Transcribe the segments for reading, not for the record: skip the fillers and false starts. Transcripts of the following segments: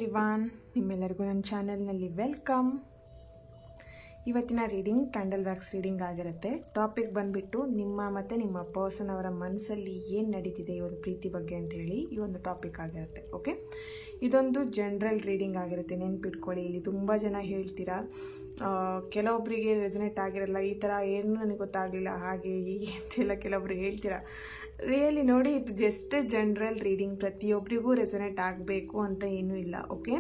Everyone, ನಿಮ್ಮೆಲ್ಲರಿಗೂ ನನ್ನ ಚಾನೆಲ್ನಲ್ಲಿ ವೆಲ್ಕಮ್. ಇವತ್ತಿನ ರೀಡಿಂಗ್ ಕ್ಯಾಂಡಲ್ ವ್ಯಾಕ್ಸ್ ರೀಡಿಂಗ್ ಆಗಿರುತ್ತೆ. ಟಾಪಿಕ್ ಬಂದುಬಿಟ್ಟು ನಿಮ್ಮ ಮತ್ತು ನಿಮ್ಮ ಪರ್ಸನ್ ಅವರ ಮನಸ್ಸಲ್ಲಿ ಏನು ನಡೀತಿದೆ ಈ ಒಂದು ಪ್ರೀತಿ ಬಗ್ಗೆ ಅಂತ ಹೇಳಿ ಈ ಒಂದು ಟಾಪಿಕ್ ಆಗಿರುತ್ತೆ. ಓಕೆ, ಇದೊಂದು ಜನರಲ್ ರೀಡಿಂಗ್ ಆಗಿರುತ್ತೆ, ನೆನ್ಪಿಟ್ಕೊಳ್ಳಿ. ಇಲ್ಲಿ ತುಂಬ ಜನ ಹೇಳ್ತೀರಾ, ಕೆಲವೊಬ್ಬರಿಗೆ ರೆಸನೇಟ್ ಆಗಿರಲ್ಲ, ಈ ಥರ ಏನು ನನಗೆ ಗೊತ್ತಾಗಲಿಲ್ಲ, ಹಾಗೆ ಹೀಗೆ ಅಂತೆಲ್ಲ ಕೆಲವೊಬ್ರು ಹೇಳ್ತೀರಾ. ರಿಯಲಿ ನೋಡಿ, ಇದು ಜಸ್ಟ್ ಜನರಲ್ ರೀಡಿಂಗ್, ಪ್ರತಿಯೊಬ್ಬರಿಗೂ ರೆಸನೇಟ್ ಆಗಬೇಕು ಅಂತ ಏನೂ ಇಲ್ಲ. ಓಕೆ,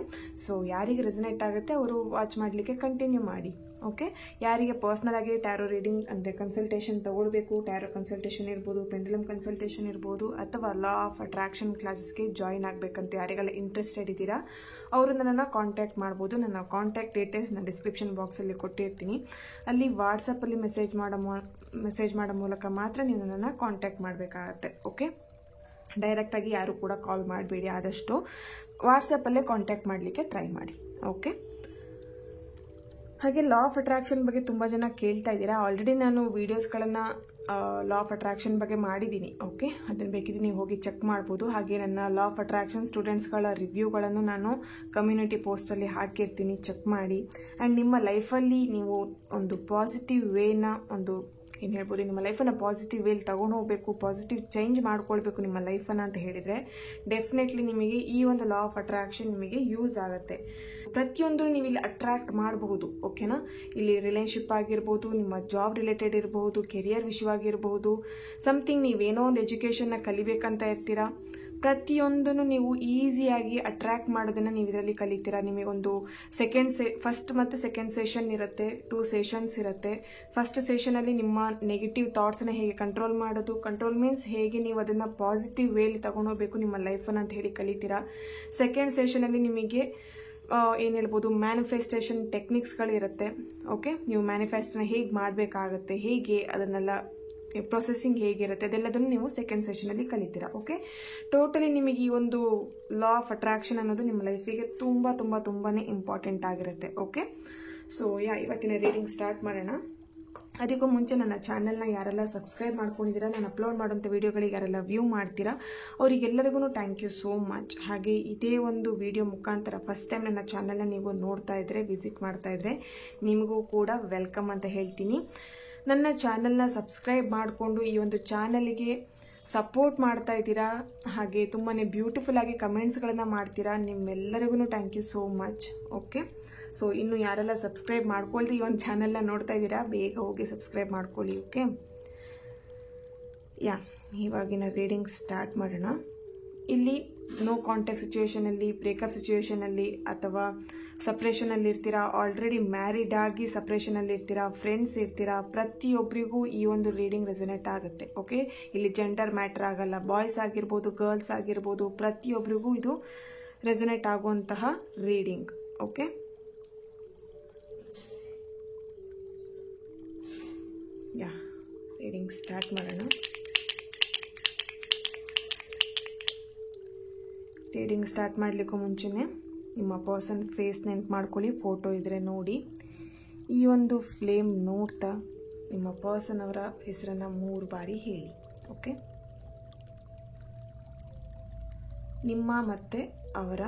ಸೊ ಯಾರಿಗೆ ರೆಸನೇಟ್ ಆಗುತ್ತೆ ಅವರು ವಾಚ್ ಮಾಡಲಿಕ್ಕೆ ಕಂಟಿನ್ಯೂ ಮಾಡಿ. ಓಕೆ, ಯಾರಿಗೆ ಪರ್ಸ್ನಲ್ ಆಗಿ ಟ್ಯಾರೋ ರೀಡಿಂಗ್ ಅಂದರೆ ಕನ್ಸಲ್ಟೇಷನ್ ತೊಗೊಳ್ಬೇಕು, ಟ್ಯಾರೋ ಕನ್ಸಲ್ಟೇಷನ್ ಇರ್ಬೋದು, ಪೆಂಡುಲಮ್ ಕನ್ಸಲ್ಟೇಷನ್ ಇರ್ಬೋದು, ಅಥವಾ ಲಾ ಆಫ್ ಅಟ್ರಾಕ್ಷನ್ ಕ್ಲಾಸಸ್ಗೆ ಜಾಯಿನ್ ಆಗಬೇಕಂತ ಯಾರಿಗೆಲ್ಲ ಇಂಟ್ರೆಸ್ಟೆಡ್ ಇದ್ದೀರಾ ಅವರು ನನ್ನನ್ನು ಕಾಂಟ್ಯಾಕ್ಟ್ ಮಾಡ್ಬೋದು. ನನ್ನ ಕಾಂಟ್ಯಾಕ್ಟ್ ಡೀಟೇಲ್ಸ್ ನಾನು ಡಿಸ್ಕ್ರಿಪ್ಷನ್ ಬಾಕ್ಸಲ್ಲಿ ಕೊಟ್ಟಿರ್ತೀನಿ. ಅಲ್ಲಿ ವಾಟ್ಸಪ್ಪಲ್ಲಿ ಮೆಸೇಜ್ ಮಾಡೋ ಮೂಲಕ ಮಾತ್ರ ನೀವು ನನ್ನನ್ನು ಕಾಂಟ್ಯಾಕ್ಟ್ ಮಾಡಬೇಕಾಗತ್ತೆ. ಓಕೆ, ಡೈರೆಕ್ಟಾಗಿ ಯಾರು ಕೂಡ ಕಾಲ್ ಮಾಡಬೇಡಿ, ಆದಷ್ಟು ವಾಟ್ಸಪ್ಪಲ್ಲೇ ಕಾಂಟ್ಯಾಕ್ಟ್ ಮಾಡಲಿಕ್ಕೆ ಟ್ರೈ ಮಾಡಿ. ಓಕೆ, ಹಾಗೆ ಲಾ ಆಫ್ ಅಟ್ರಾಕ್ಷನ್ ಬಗ್ಗೆ ತುಂಬ ಜನ ಕೇಳ್ತಾ ಇದ್ದೀರಾ. ಆಲ್ರೆಡಿ ನಾನು ವೀಡಿಯೋಸ್ಗಳನ್ನು ಲಾ ಆಫ್ ಅಟ್ರಾಕ್ಷನ್ ಬಗ್ಗೆ ಮಾಡಿದ್ದೀನಿ. ಓಕೆ, ಅದನ್ನು ಬೇಕಿದ್ರೆ ನೀವು ಹೋಗಿ ಚೆಕ್ ಮಾಡ್ಬೋದು. ಹಾಗೆ ನನ್ನ ಲಾ ಆಫ್ ಅಟ್ರಾಕ್ಷನ್ ಸ್ಟೂಡೆಂಟ್ಸ್ಗಳ ರಿವ್ಯೂಗಳನ್ನು ನಾನು ಕಮ್ಯುನಿಟಿ ಪೋಸ್ಟಲ್ಲಿ ಹಾಕಿರ್ತೀನಿ, ಚೆಕ್ ಮಾಡಿ. ಆ್ಯಂಡ್ ನಿಮ್ಮ ಲೈಫಲ್ಲಿ ನೀವು ಒಂದು ಪಾಸಿಟಿವ್ ವೇನ ಏನು ಹೇಳ್ಬೋದು, ನಿಮ್ಮ ಲೈಫನ್ನು ಪಾಸಿಟಿವ್ ವೇಲಿ ತಗೊಂಡು ಹೋಗಬೇಕು, ಪಾಸಿಟಿವ್ ಚೇಂಜ್ ಮಾಡ್ಕೊಳ್ಬೇಕು ನಿಮ್ಮ ಲೈಫನ್ನು ಅಂತ ಹೇಳಿದರೆ ಡೆಫಿನೆಟ್ಲಿ ನಿಮಗೆ ಈ ಒಂದು ಲಾ ಆಫ್ ಅಟ್ರಾಕ್ಷನ್ ನಿಮಗೆ ಯೂಸ್ ಆಗುತ್ತೆ. ಪ್ರತಿಯೊಂದು ನೀವು ಇಲ್ಲಿ ಅಟ್ರಾಕ್ಟ್ ಮಾಡಬಹುದು. ಓಕೆನಾ, ಇಲ್ಲಿ ರಿಲೇಶನ್ಶಿಪ್ ಆಗಿರ್ಬೋದು, ನಿಮ್ಮ ಜಾಬ್ ರಿಲೇಟೆಡ್ ಇರಬಹುದು, ಕೆರಿಯರ್ ವಿಷಯವಾಗಿರ್ಬೋದು, ಸಮಥಿಂಗ್ ನೀವೇನೋ ಒಂದು ಎಜುಕೇಷನ್ನ ಕಲಿಬೇಕಂತ ಇರ್ತೀರಾ, ಪ್ರತಿಯೊಂದನ್ನು ನೀವು ಈಸಿಯಾಗಿ ಅಟ್ರ್ಯಾಕ್ಟ್ ಮಾಡೋದನ್ನು ನೀವು ಇದರಲ್ಲಿ ಕಲಿತೀರಾ. ನಿಮಗೊಂದು ಫಸ್ಟ್ ಮತ್ತು ಸೆಕೆಂಡ್ ಸೆಷನ್ ಇರುತ್ತೆ, 2 ಸೆಷನ್ಸ್ ಇರುತ್ತೆ. ಫಸ್ಟ್ ಸೆಷನಲ್ಲಿ ನಿಮ್ಮ ನೆಗೆಟಿವ್ ಥಾಟ್ಸನ್ನು ಹೇಗೆ ಕಂಟ್ರೋಲ್ ಮಾಡೋದು, ಕಂಟ್ರೋಲ್ ಮೀನ್ಸ್ ಹೇಗೆ ನೀವು ಅದನ್ನು ಪಾಸಿಟಿವ್ ವೇಲಿ ತಗೊಂಡೋಗ್ಬೇಕು ನಿಮ್ಮ ಲೈಫನ್ನು ಅಂತ ಹೇಳಿ ಕಲಿತೀರಾ. ಸೆಕೆಂಡ್ ಸೆಷನಲ್ಲಿ ನಿಮಗೆ ಏನು ಹೇಳ್ಬೋದು, ಮ್ಯಾನಿಫೆಸ್ಟೇಷನ್ ಟೆಕ್ನಿಕ್ಸ್ಗಳಿರುತ್ತೆ. ಓಕೆ, ನೀವು ಮ್ಯಾನಿಫೆಸ್ಟನ್ನ ಹೇಗೆ ಮಾಡಬೇಕಾಗತ್ತೆ, ಹೇಗೆ ಅದನ್ನೆಲ್ಲ ಪ್ರೊಸೆಸಿಂಗ್ ಹೇಗಿರುತ್ತೆ, ಅದೆಲ್ಲದನ್ನು ನೀವು ಸೆಕೆಂಡ್ ಸೆಷನಲ್ಲಿ ಕಲಿತೀರಾ. ಓಕೆ, ಟೋಟಲಿ ನಿಮಗೆ ಈ ಒಂದು ಲಾ ಆಫ್ ಅಟ್ರಾಕ್ಷನ್ ಅನ್ನೋದು ನಿಮ್ಮ ಲೈಫಿಗೆ ತುಂಬ ತುಂಬ ತುಂಬಾ ಇಂಪಾರ್ಟೆಂಟ್ ಆಗಿರುತ್ತೆ. ಓಕೆ, ಸೊ ಇವತ್ತಿನ ರೀಡಿಂಗ್ ಸ್ಟಾರ್ಟ್ ಮಾಡೋಣ. ಅದಕ್ಕೂ ಮುಂಚೆ ನನ್ನ ಚಾನಲ್ನ ಯಾರೆಲ್ಲ ಸಬ್ಸ್ಕ್ರೈಬ್ ಮಾಡ್ಕೊಂಡಿದ್ದೀರಾ, ನಾನು ಅಪ್ಲೋಡ್ ಮಾಡೋಂಥ ವೀಡಿಯೋಗಳಿಗೆ ಯಾರೆಲ್ಲ ವ್ಯೂ ಮಾಡ್ತೀರಾ ಅವರಿಗೆಲ್ಲರಿಗೂ ಥ್ಯಾಂಕ್ ಯು ಸೋ ಮಚ್. ಹಾಗೆ ಇದೇ ಒಂದು ವಿಡಿಯೋ ಮುಖಾಂತರ ಫಸ್ಟ್ ಟೈಮ್ ನನ್ನ ಚಾನಲ್ನ ನೀವು ನೋಡ್ತಾ ಇದ್ದರೆ, ವಿಸಿಟ್ ಮಾಡ್ತಾ ಇದ್ದರೆ ನಿಮಗೂ ಕೂಡ ವೆಲ್ಕಮ್ ಅಂತ ಹೇಳ್ತೀನಿ. ನನ್ನ ಚಾನಲ್ನ ಸಬ್ಸ್ಕ್ರೈಬ್ ಮಾಡಿಕೊಂಡು ಈ ಒಂದು ಚಾನಲ್ಗೆ ಸಪೋರ್ಟ್ ಮಾಡ್ತಾ ಇದ್ದೀರಾ, ಹಾಗೆ ತುಂಬಾ ಬ್ಯೂಟಿಫುಲ್ ಆಗಿ ಕಮೆಂಟ್ಸ್ಗಳನ್ನು ಮಾಡ್ತೀರಾ. ನಿಮ್ಮೆಲ್ಲರಿಗೂ thank you so much. Okay, so ಇನ್ನು ಯಾರೆಲ್ಲ ಸಬ್ಸ್ಕ್ರೈಬ್ ಮಾಡ್ಕೊಳ್ದೆ ಈ ಒಂದು ಚಾನಲ್ನ ನೋಡ್ತಾ ಇದ್ದೀರಾ, ಬೇಗ ಹೋಗಿ ಸಬ್ಸ್ಕ್ರೈಬ್ ಮಾಡ್ಕೊಳ್ಳಿ. ಓಕೆ, ಇವಾಗಿನ ರೀಡಿಂಗ್ ಸ್ಟಾರ್ಟ್ ಮಾಡೋಣ. ಇಲ್ಲಿ ನೋ ಕಾಂಟ್ಯಾಕ್ಟ್ ಸಿಚುವೇಷನಲ್ಲಿ, ಬ್ರೇಕಪ್ ಸಿಚುವೇಷನಲ್ಲಿ, ಅಥವಾ ಸಪ್ರೇಷನಲ್ಲಿ ಇರ್ತೀರಾ, ಆಲ್ರೆಡಿ ಮ್ಯಾರಿಡ್ ಆಗಿ ಸಪ್ರೇಷನಲ್ಲಿ ಇರ್ತೀರಾ, ಫ್ರೆಂಡ್ಸ್ ಇರ್ತೀರಾ, ಪ್ರತಿಯೊಬ್ಬರಿಗೂ ಈ ಒಂದು ರೀಡಿಂಗ್ ರೆಸನೇಟ್ ಆಗುತ್ತೆ. ಓಕೆ, ಇಲ್ಲಿ ಜೆಂಡರ್ ಮ್ಯಾಟರ್ ಆಗಲ್ಲ, ಬಾಯ್ಸ್ ಆಗಿರ್ಬೋದು, ಗರ್ಲ್ಸ್ ಆಗಿರ್ಬೋದು, ಪ್ರತಿಯೊಬ್ಬರಿಗೂ ಇದು ರೆಸನೇಟ್ ಆಗುವಂತಹ ರೀಡಿಂಗ್. ಓಕೆ, ರೀಡಿಂಗ್ ಸ್ಟಾರ್ಟ್ ಮಾಡೋಣ. ರೀಡಿಂಗ್ ಸ್ಟಾರ್ಟ್ ಮಾಡಲಿಕ್ಕೂ ಮುಂಚೆನೇ ನಿಮ್ಮ ಪರ್ಸನ್ ಫೇಸ್ ನೆನ್ಪು ಮಾಡ್ಕೊಳ್ಳಿ, ಫೋಟೋ ಇದ್ದರೆ ನೋಡಿ. ಈ ಒಂದು ಫ್ಲೇಮ್ ನೋಡ್ತಾ ನಿಮ್ಮ ಪರ್ಸನ್ ಅವರ ಹೆಸರನ್ನು 3 ಬಾರಿ ಹೇಳಿ. ಓಕೆ, ನಿಮ್ಮ ಮತ್ತು ಅವರ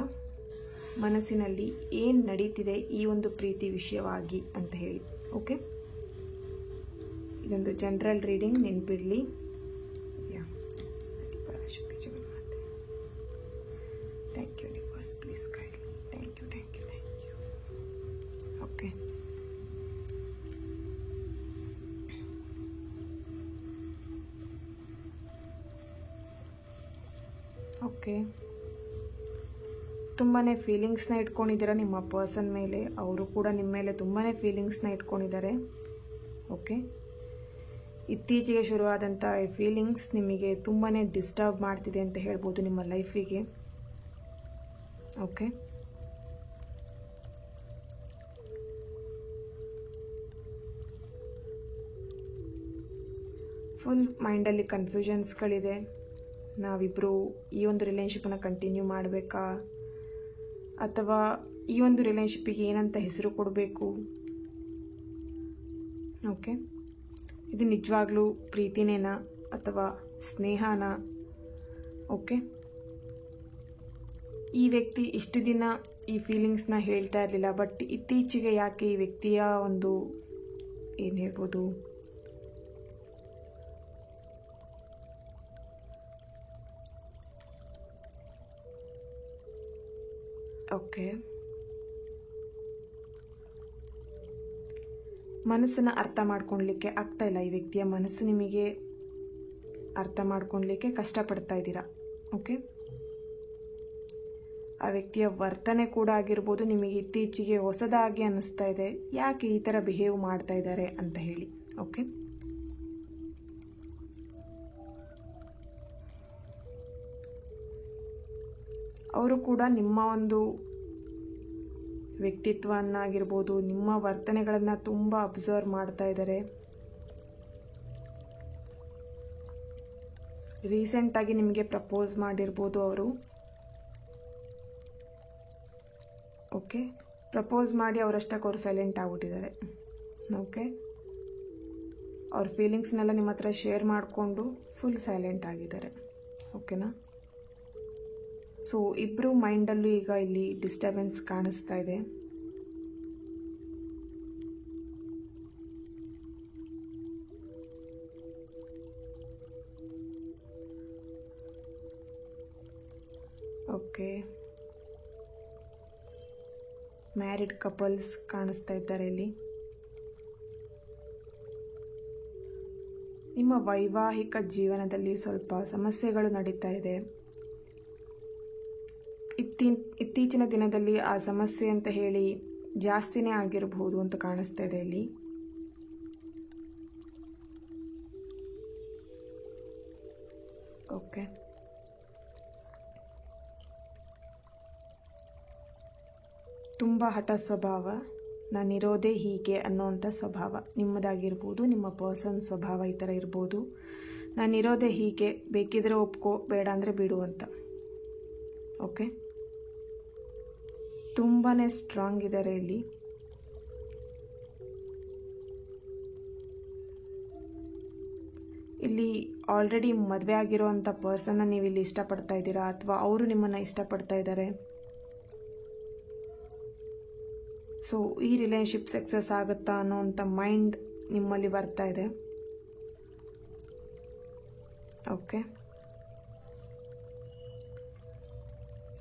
ಮನಸ್ಸಿನಲ್ಲಿ ಏನು ನಡೀತಿದೆ ಈ ಒಂದು ಪ್ರೀತಿ ವಿಷಯವಾಗಿ ಅಂತ ಹೇಳಿ. ಓಕೆ, ಇದೊಂದು ಜನರಲ್ ರೀಡಿಂಗ್, ನೆನಪಿರಲಿ. Thank you universe, please guide me. Thank you, thank you, thank you. Okay, okay, ತುಂಬಾ ಫೀಲಿಂಗ್ಸ್ನ ಇಟ್ಕೊಂಡಿದ್ದೀರಾ ನಿಮ್ಮ ಪರ್ಸನ್ ಮೇಲೆ, ಅವರು ಕೂಡ ನಿಮ್ಮ ಮೇಲೆ ತುಂಬಾ ಫೀಲಿಂಗ್ಸ್ನ ಇಟ್ಕೊಂಡಿದ್ದಾರೆ. ಓಕೆ, ಇತ್ತೀಚೆಗೆ ಶುರುವಾದಂಥ ಫೀಲಿಂಗ್ಸ್ ನಿಮಗೆ ತುಂಬಾ ಡಿಸ್ಟರ್ಬ್ ಮಾಡ್ತಿದೆ ಅಂತ ಹೇಳ್ಬೋದು ನಿಮ್ಮ ಲೈಫಿಗೆ. ಓಕೆ, ಫುಲ್ ಮೈಂಡಲ್ಲಿ ಕನ್ಫ್ಯೂಷನ್ಸ್ಗಳಿದೆ. ನಾವಿಬ್ಬರು ಈ ಒಂದು ರಿಲೇಶನ್ಶಿಪ್ಪನ್ನು ಕಂಟಿನ್ಯೂ ಮಾಡಬೇಕಾ, ಅಥವಾ ಈ ಒಂದು ರಿಲೇಶನ್ಶಿಪ್ಪಿಗೆ ಏನಂತ ಹೆಸರು ಕೊಡಬೇಕು. ಓಕೆ, ಇದು ನಿಜವಾಗ್ಲೂ ಪ್ರೀತಿನೇನಾ, ಅಥವಾ ಸ್ನೇಹನಾ? ಓಕೆ, ಈ ವ್ಯಕ್ತಿ ಇಷ್ಟು ದಿನ ಈ ಫೀಲಿಂಗ್ಸ್ನ ಹೇಳ್ತಾ ಇರಲಿಲ್ಲ, ಬಟ್ ಇತ್ತೀಚೆಗೆ ಯಾಕೆ ಈ ವ್ಯಕ್ತಿಯ ಒಂದು ಏನು ಹೇಳ್ಬೋದು, ಓಕೆ, ಮನಸ್ಸನ್ನು ಅರ್ಥ ಮಾಡ್ಕೊಳ್ಲಿಕ್ಕೆ ಆಗ್ತಾ ಇಲ್ಲ. ಈ ವ್ಯಕ್ತಿಯ ಮನಸ್ಸು ನಿಮಗೆ ಅರ್ಥ ಮಾಡ್ಕೊಳ್ಲಿಕ್ಕೆ ಕಷ್ಟಪಡ್ತಾ ಇದ್ದೀರಾ. ಓಕೆ, ಆ ವ್ಯಕ್ತಿಯ ವರ್ತನೆ ಕೂಡ ಆಗಿರ್ಬೋದು ನಿಮಗೆ ಇತ್ತೀಚೆಗೆ ಹೊಸದಾಗಿ ಅನ್ನಿಸ್ತಾ ಇದೆ, ಯಾಕೆ ಈ ಥರ ಬಿಹೇವ್ ಮಾಡ್ತಾ ಇದ್ದಾರೆ ಅಂತ ಹೇಳಿ. ಓಕೆ, ಅವರು ಕೂಡ ನಿಮ್ಮ ಒಂದು ವ್ಯಕ್ತಿತ್ವನ್ನಾಗಿರ್ಬೋದು ನಿಮ್ಮ ವರ್ತನೆಗಳನ್ನು ತುಂಬ ಅಬ್ಸರ್ವ್ ಮಾಡ್ತಾ ಇದ್ದಾರೆ. ರೀಸೆಂಟಾಗಿ ನಿಮಗೆ ಪ್ರಪೋಸ್ ಮಾಡಿರ್ಬೋದು ಅವರು. ಓಕೆ, ಪ್ರಪೋಸ್ ಮಾಡಿ ಅವರಷ್ಟಕ್ಕೆ ಅವರು ಸೈಲೆಂಟ್ ಆಗಿಬಿಟ್ಟಿದ್ದಾರೆ. ಓಕೆ, ಅವ್ರ ಫೀಲಿಂಗ್ಸ್ನೆಲ್ಲ ನಿಮ್ಮ ಹತ್ರ ಶೇರ್ ಮಾಡಿಕೊಂಡು ಫುಲ್ ಸೈಲೆಂಟ್ ಆಗಿದ್ದಾರೆ. ಓಕೆನಾ? ಸೊ ಇಬ್ಬರು ಮೈಂಡಲ್ಲೂ ಈಗ ಇಲ್ಲಿ ಡಿಸ್ಟರ್ಬೆನ್ಸ್ ಕಾಣಿಸ್ತಾ ಇದೆ. ಓಕೆ, ಮ್ಯಾರಿಡ್ ಕಪಲ್ಸ್ ಕಾಣಿಸ್ತಾ ಇದ್ದಾರೆ ಇಲ್ಲಿ. ನಿಮ್ಮ ವೈವಾಹಿಕ ಜೀವನದಲ್ಲಿ ಸ್ವಲ್ಪ ಸಮಸ್ಯೆಗಳು ನಡೀತಾ ಇದೆ. ಇತ್ತೀಚಿನ ದಿನದಲ್ಲಿ ಆ ಸಮಸ್ಯೆ ಅಂತ ಹೇಳಿ ಜಾಸ್ತಿನೇ ಆಗಿರಬಹುದು ಅಂತ ಕಾಣಿಸ್ತಾ ಇದೆ ಇಲ್ಲಿ. ಓಕೆ, ತುಂಬ ಹಠ ಸ್ವಭಾವ, ನಾನಿರೋದೇ ಹೀಗೆ ಅನ್ನೋವಂಥ ಸ್ವಭಾವ ನಿಮ್ಮದಾಗಿರ್ಬೋದು, ನಿಮ್ಮ ಪರ್ಸನ್ ಸ್ವಭಾವ ಈ ಥರ ಇರ್ಬೋದು. ನಾನಿರೋದೇ ಹೀಗೆ, ಬೇಕಿದ್ರೆ ಒಪ್ಕೋ, ಬೇಡ ಅಂದರೆ ಬಿಡು ಅಂತ. ಓಕೆ, ತುಂಬಾ ಸ್ಟ್ರಾಂಗ್ ಇದ್ದಾರೆ ಇಲ್ಲಿ. ಇಲ್ಲಿ ಆಲ್ರೆಡಿ ಮದುವೆ ಆಗಿರೋವಂಥ ಪರ್ಸನ್ನ ನೀವು ಇಲ್ಲಿ ಇಷ್ಟಪಡ್ತಾ ಇದ್ದೀರಾ, ಅಥವಾ ಅವರು ನಿಮ್ಮನ್ನು ಇಷ್ಟಪಡ್ತಾ ಇದ್ದಾರೆ. ಸೊ ಈ ರಿಲೇಶನ್ಶಿಪ್ ಸಕ್ಸಸ್ ಆಗುತ್ತಾ ಅನ್ನೋವಂಥ ಮೈಂಡ್ ನಿಮ್ಮಲ್ಲಿ ಬರ್ತಾ ಇದೆ. ಓಕೆ,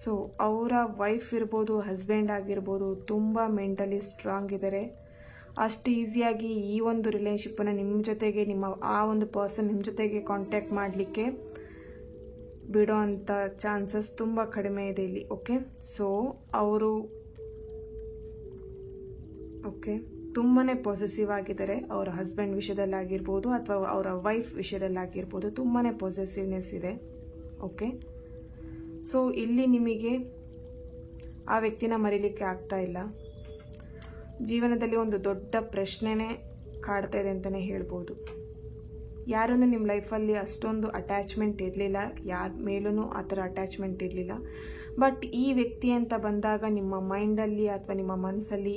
ಸೊ ಅವರ ವೈಫ್ ಇರ್ಬೋದು, ಹಸ್ಬೆಂಡ್ ಆಗಿರ್ಬೋದು, ತುಂಬ ಮೆಂಟಲಿ ಸ್ಟ್ರಾಂಗ್ ಇದ್ದಾರೆ. ಅಷ್ಟು ಈಸಿಯಾಗಿ ಈ ಒಂದು ರಿಲೇಶನ್ಶಿಪ್ಪನ್ನು ನಿಮ್ಮ ಜೊತೆಗೆ, ನಿಮ್ಮ ಆ ಒಂದು ಪರ್ಸನ್ ನಿಮ್ಮ ಜೊತೆಗೆ ಕಾಂಟ್ಯಾಕ್ಟ್ ಮಾಡಲಿಕ್ಕೆ ಬಿಡೋ ಅಂಥ ಚಾನ್ಸಸ್ ತುಂಬ ಕಡಿಮೆ ಇದೆ ಇಲ್ಲಿ. ಓಕೆ, ಸೊ ಅವರು ತುಂಬಾ ಪೊಸೆಸಿವ್ ಆಗಿದ್ದಾರೆ. ಅವರ ಹಸ್ಬೆಂಡ್ ವಿಷಯದಲ್ಲಾಗಿರ್ಬೋದು ಅಥವಾ ಅವರ ವೈಫ್ ವಿಷಯದಲ್ಲಾಗಿರ್ಬೋದು ತುಂಬಾ ಪೊಸೆಸಿವ್ನೆಸ್ ಇದೆ. ಓಕೆ, ಸೊ ಇಲ್ಲಿ ನಿಮಗೆ ಆ ವ್ಯಕ್ತಿನ ಮರೀಲಿಕ್ಕೆ ಆಗ್ತಾ ಇಲ್ಲ. ಜೀವನದಲ್ಲಿ ಒಂದು ದೊಡ್ಡ ಪ್ರಶ್ನೆನೇ ಕಾಡ್ತಾ ಇದೆ ಅಂತಲೇ ಹೇಳ್ಬೋದು. ಯಾರನ್ನು ನಿಮ್ಮ ಲೈಫಲ್ಲಿ ಅಷ್ಟೊಂದು ಅಟ್ಯಾಚ್ಮೆಂಟ್ ಇರಲಿಲ್ಲ, ಯಾರ ಮೇಲೂ ಆ ಥರ ಅಟ್ಯಾಚ್ಮೆಂಟ್ ಇರಲಿಲ್ಲ. ಬಟ್ ಈ ವ್ಯಕ್ತಿ ಅಂತ ಬಂದಾಗ ನಿಮ್ಮ ಮೈಂಡಲ್ಲಿ ಅಥವಾ ನಿಮ್ಮ ಮನಸ್ಸಲ್ಲಿ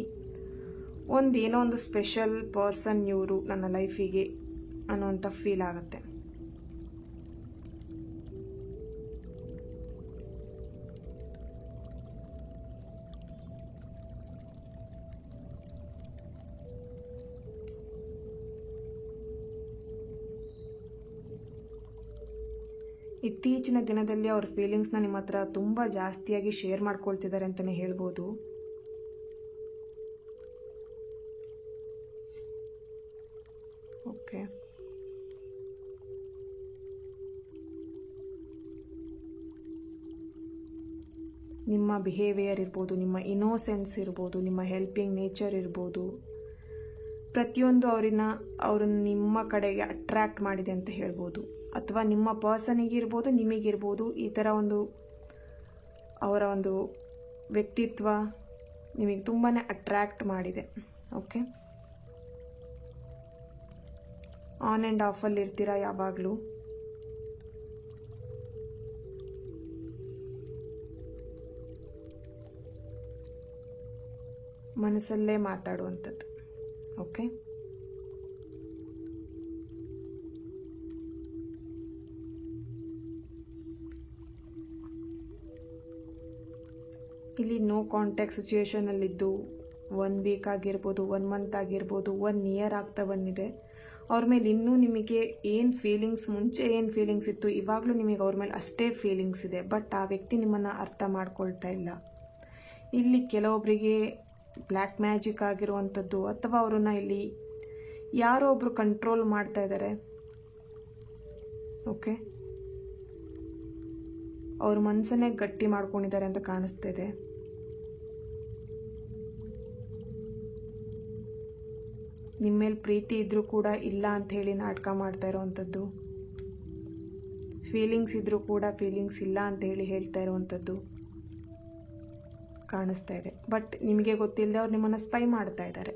ಏನೋ ಒಂದು ಸ್ಪೆಷಲ್ ಪರ್ಸನ್ ಇವರು ನನ್ನ ಲೈಫಿಗೆ ಅನ್ನೋಂಥ ಫೀಲ್ ಆಗುತ್ತೆ. ಇತ್ತೀಚಿನ ದಿನದಲ್ಲಿ ಅವ್ರ ಫೀಲಿಂಗ್ಸ್ನ ನಿಮ್ಮ ಹತ್ರ ತುಂಬ ಜಾಸ್ತಿಯಾಗಿ ಶೇರ್ ಮಾಡ್ಕೊಳ್ತಿದ್ದಾರೆ ಅಂತಲೇ ಹೇಳ್ಬೋದು. ಓಕೆ, ನಿಮ್ಮ ಬಿಹೇವಿಯರ್ ಇರ್ಬೋದು, ನಿಮ್ಮ ಇನೋಸೆನ್ಸ್ ಇರ್ಬೋದು, ನಿಮ್ಮ ಹೆಲ್ಪಿಂಗ್ ನೇಚರ್ ಇರ್ಬೋದು, ಪ್ರತಿಯೊಂದು ಅವ್ರನ್ನ ನಿಮ್ಮ ಕಡೆಗೆ ಅಟ್ರ್ಯಾಕ್ಟ್ ಮಾಡಿದೆ ಅಂತ ಹೇಳ್ಬೋದು. ಅಥವಾ ನಿಮ್ಮ ಪರ್ಸನಿಗಿರ್ಬೋದು, ನಿಮಗಿರ್ಬೋದು, ಈ ಥರ ಅವರ ಒಂದು ವ್ಯಕ್ತಿತ್ವ ನಿಮಗೆ ತುಂಬಾ ಅಟ್ರ್ಯಾಕ್ಟ್ ಮಾಡಿದೆ. ಓಕೆ, ಆನ್ ಆ್ಯಂಡ್ ಆಫಲ್ಲಿ ಇರ್ತೀರಾ ಯಾವಾಗಲೂ. ಮನಸ್ಸಲ್ಲೇ ಮಾತಾಡುವಂಥದ್ದು. ಓಕೆ, ಇಲ್ಲಿ ನೋ ಕಾಂಟ್ಯಾಕ್ಟ್ ಸಿಚುಯೇಷನಲ್ಲಿದ್ದು 1 ವೀಕ್ ಆಗಿರ್ಬೋದು, 1 ಮಂತ್ ಆಗಿರ್ಬೋದು, 1 ಇಯರ್ ಆಗ್ತಾ ಬಂದಿದೆ. ಅವ್ರ ಮೇಲೆ ಇನ್ನೂ ನಿಮಗೆ ಏನು ಫೀಲಿಂಗ್ಸ್, ಮುಂಚೆ ಏನು ಫೀಲಿಂಗ್ಸ್ ಇತ್ತು, ಇವಾಗಲೂ ನಿಮಗೆ ಅವ್ರ ಮೇಲೆ ಅಷ್ಟೇ ಫೀಲಿಂಗ್ಸ್ ಇದೆ. ಬಟ್ ಆ ವ್ಯಕ್ತಿ ನಿಮ್ಮನ್ನು ಅರ್ಥ ಮಾಡ್ಕೊಳ್ತಾ ಇಲ್ಲ. ಇಲ್ಲಿ ಕೆಲವೊಬ್ಬರಿಗೆ ಬ್ಲ್ಯಾಕ್ ಮ್ಯಾಜಿಕ್ ಆಗಿರುವಂಥದ್ದು, ಅಥವಾ ಅವರನ್ನು ಇಲ್ಲಿ ಯಾರೋ ಒಬ್ಬರು ಕಂಟ್ರೋಲ್ ಮಾಡ್ತಾ ಇದ್ದಾರೆ. ಓಕೆ, ಅವ್ರ ಮನಸ್ಸನ್ನೇ ಗಟ್ಟಿ ಮಾಡ್ಕೊಂಡಿದ್ದಾರೆ ಅಂತ ಕಾಣಿಸ್ತಾ ಇದೆ. ನಿಮ್ಮ ಮೇಲೆ ಪ್ರೀತಿ ಇದ್ರೂ ಕೂಡ ಇಲ್ಲ ಅಂತ ಹೇಳಿ ನಾಟಕ ಮಾಡ್ತಾ ಇರೋವಂಥದ್ದು, ಫೀಲಿಂಗ್ಸ್ ಇದ್ರೂ ಕೂಡ ಫೀಲಿಂಗ್ಸ್ ಇಲ್ಲ ಅಂತ ಹೇಳಿ ಹೇಳ್ತಾ ಇರೋವಂಥದ್ದು ಕಾಣಿಸ್ತಾ ಇದೆ. ಬಟ್ ನಿಮಗೆ ಗೊತ್ತಿಲ್ಲದೆ ಅವ್ರು ನಿಮ್ಮನ್ನು ಸ್ಪೈ ಮಾಡ್ತಾ ಇದ್ದಾರೆ.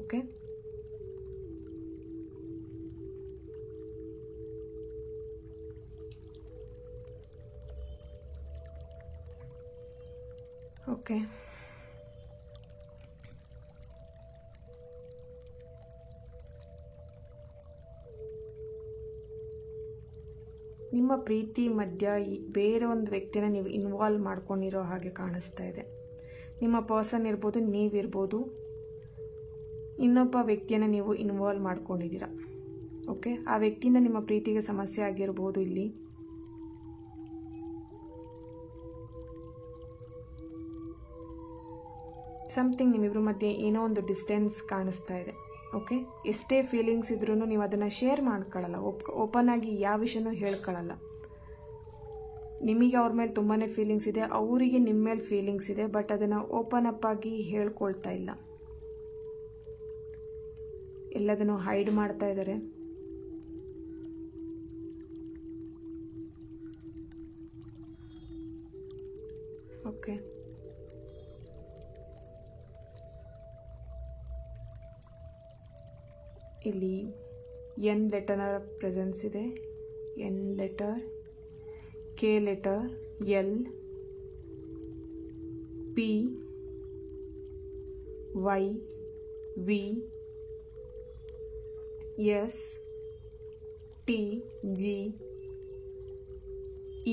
ಓಕೆ, ಓಕೆ, ನಿಮ್ಮ ಪ್ರೀತಿ ಮಧ್ಯ ಬೇರೆ ಒಂದು ವ್ಯಕ್ತಿನ ನೀವು ಇನ್ವಾಲ್ವ್ ಮಾಡ್ಕೊಂಡಿರೋ ಹಾಗೆ ಕಾಣಿಸ್ತಾ ಇದೆ. ನಿಮ್ಮ ಪರ್ಸನ್ ಇರ್ಬೋದು, ನೀವಿರ್ಬೋದು, ಇನ್ನೊಬ್ಬ ವ್ಯಕ್ತಿಯನ್ನು ನೀವು ಇನ್ವಾಲ್ವ್ ಮಾಡ್ಕೊಂಡಿದ್ದೀರಾ. ಓಕೆ, ಆ ವ್ಯಕ್ತಿಯಿಂದ ನಿಮ್ಮ ಪ್ರೀತಿಗೆ ಸಮಸ್ಯೆ ಆಗಿರ್ಬೋದು. ಇಲ್ಲಿ ಸಮಥಿಂಗ್ ನಿಮ್ಮಿಬ್ಬರ ಮಧ್ಯೆ ಏನೋ ಒಂದು ಡಿಸ್ಟೆನ್ಸ್ ಕಾಣಿಸ್ತಾ ಇದೆ. ಓಕೆ, ಎಷ್ಟೇ ಫೀಲಿಂಗ್ಸ್ ಇದ್ರೂ ನೀವು ಅದನ್ನು ಶೇರ್ ಮಾಡ್ಕೊಳ್ಳಲ್ಲ, ಓಪನ್ ಆಗಿ ಯಾವ ವಿಷಯನೂ ಹೇಳ್ಕೊಳ್ಳಲ್ಲ. ನಿಮಗೆ ಅವ್ರ ಮೇಲೆ ತುಂಬಾ ಫೀಲಿಂಗ್ಸ್ ಇದೆ, ಅವರಿಗೆ ನಿಮ್ಮ ಮೇಲೆ ಫೀಲಿಂಗ್ಸ್ ಇದೆ, ಬಟ್ ಅದನ್ನು ಓಪನ್ ಅಪ್ ಆಗಿ ಹೇಳ್ಕೊಳ್ತಾ ಇಲ್ಲ. ಎಲ್ಲದನ್ನು ಹೈಡ್ ಮಾಡ್ತಾ ಇದ್ದಾರೆ. ಓಕೆ, ಇಲ್ಲಿ ಎನ್ ಲೆಟರ್ ಪ್ರೆಸೆನ್ಸ್ ಇದೆ. N letter, K letter, L, P, Y, V, S, T, G,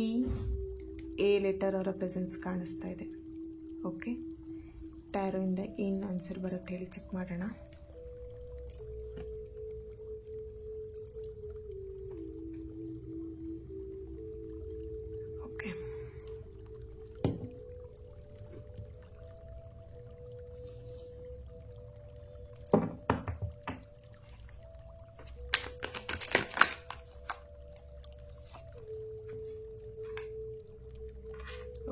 E, A letter ಅವರ ಪ್ರೆಸೆನ್ಸ್ ಕಾಣಿಸ್ತಾ ಇದೆ. ಓಕೆ, ಟ್ಯಾರೋಯಿಂದ ಏನು ಆನ್ಸರ್ ಬರುತ್ತೆ ಹೇಳಿ ಚೆಕ್ ಮಾಡೋಣ.